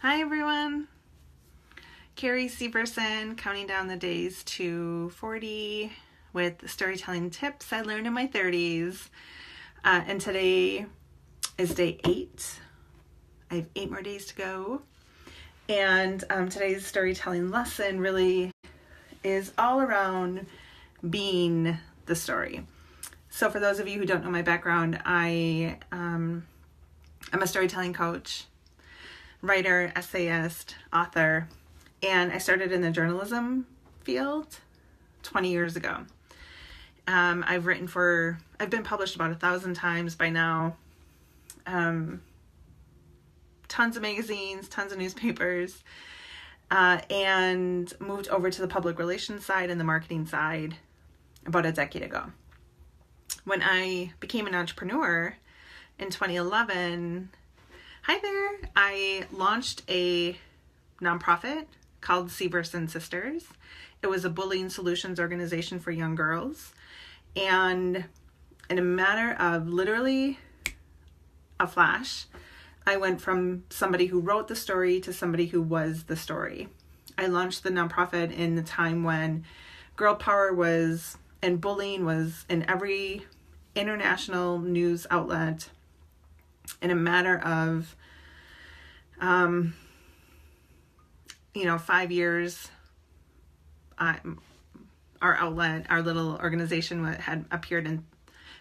Hi everyone, Carrie Severson counting down the days to 40 with storytelling tips I learned in my 30s. And today is day 8. I have 8 more days to go. And today's storytelling lesson really is all around being the story. So for those of you who don't know my background, I'm a storytelling coach, writer, essayist, author, and I started in the journalism field 20 years ago. I've been published about 1,000 times by now. Tons of magazines, tons of newspapers, and moved over to the public relations side and the marketing side about a decade ago. When I became an entrepreneur in 2011, I launched a nonprofit called Severson Sisters. It was a bullying solutions organization for young girls. And in a matter of literally a flash, I went from somebody who wrote the story to somebody who was the story. I launched the nonprofit in the time when girl power and bullying was in every international news outlet. In a matter of 5 years, our little organization had appeared in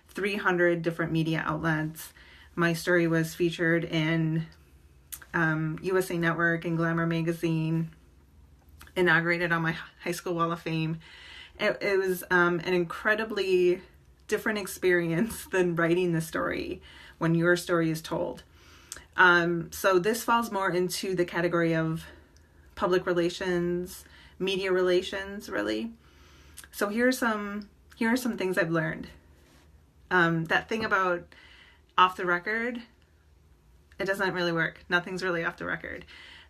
300 different media outlets. My story was featured in USA Network and Glamour magazine, inaugurated on my high school wall of fame. It was an incredibly different experience than writing the story when your story is told. So this falls more into the category of public relations, media relations, really. So here are some things I've learned. That thing about off the record, it doesn't really work. Nothing's really off the record.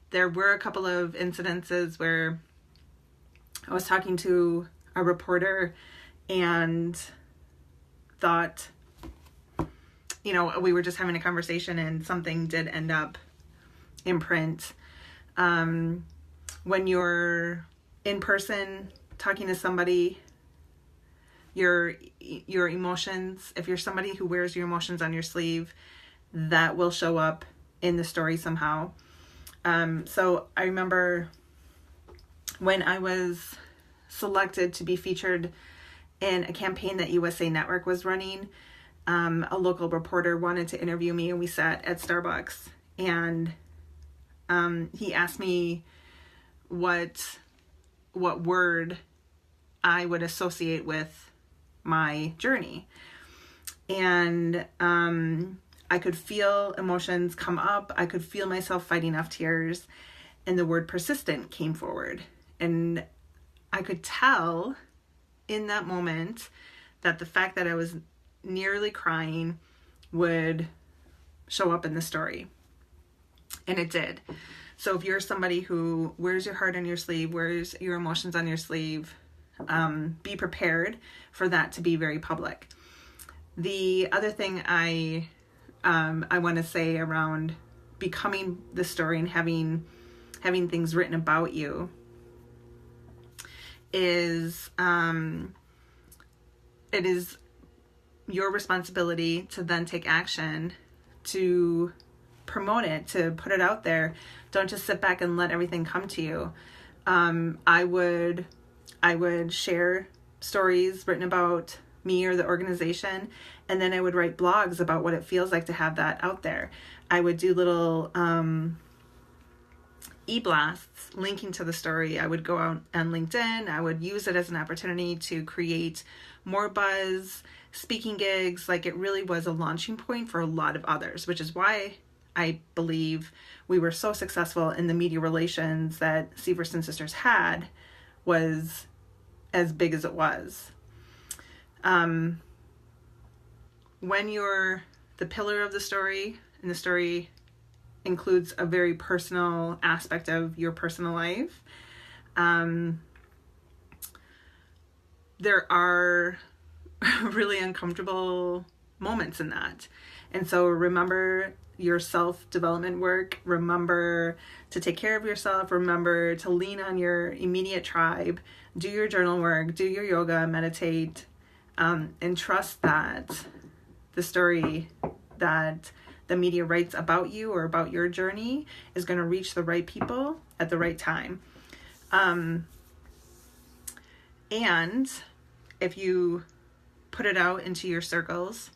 There were a couple of incidences where I was talking to a reporter and thought, we were just having a conversation and something did end up in print. When you're in person talking to somebody, your emotions, if you're somebody who wears your emotions on your sleeve, that will show up in the story somehow. So I remember when I was selected to be featured in a campaign that USA Network was running, a local reporter wanted to interview me, and we sat at Starbucks, and he asked me what word I would associate with my journey. And I could feel emotions come up. I could feel myself fighting off tears, and the word persistent came forward. And I could tell in that moment that the fact that I was nearly crying would show up in the story. And it did. So if you're somebody who wears your heart on your sleeve, wears your emotions on your sleeve, be prepared for that to be very public. The other thing I want to say around becoming the story and having things written about you is it is your responsibility to then take action to promote it, to put it out there. Don't just sit back and let everything come to you. I would share stories written about me or the organization, and then I would write blogs about what it feels like to have that out there. I would do little e-blasts linking to the story. I would go out on LinkedIn. I would use it as an opportunity to create more buzz, speaking gigs. Like, it really was a launching point for a lot of others, which is why I believe we were so successful in the media relations that Severson Sisters had was as big as it was. When you're the pillar of the story, and the story includes a very personal aspect of your personal life, there are really uncomfortable moments in that. And so remember your self-development work. Remember to take care of yourself. Remember to lean on your immediate tribe. Do your journal work. Do your yoga. Meditate. And trust that the story that the media writes about you or about your journey is going to reach the right people at the right time. And if you put it out into your circles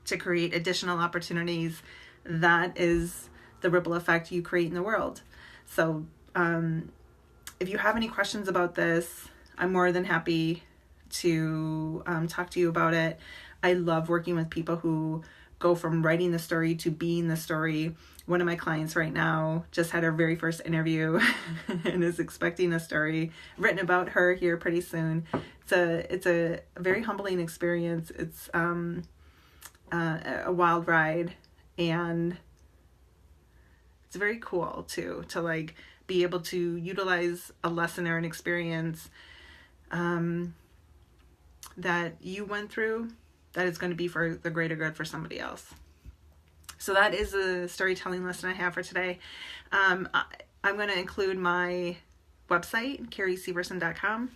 to create additional opportunities, that is the ripple effect you create in the world. So if you have any questions about this, I'm more than happy to talk to you about it. I love working with people who go from writing the story to being the story. One of my clients right now just had her very first interview and is expecting a story written about her here pretty soon. It's a very humbling experience. It's a wild ride, and it's very cool too to like be able to utilize a lesson or an experience that you went through that is going to be for the greater good for somebody else. So that is a storytelling lesson I have for today. I'm going to include my website, carrieseverson.com,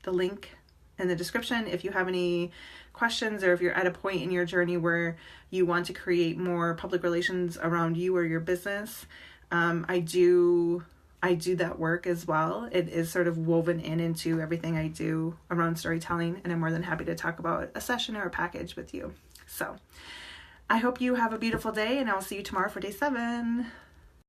the link in the description. If you have any questions, or if you're at a point in your journey where you want to create more public relations around you or your business, I do that work as well. It is sort of woven into everything I do around storytelling, and I'm more than happy to talk about a session or a package with you. So I hope you have a beautiful day, and I'll see you tomorrow for day 7.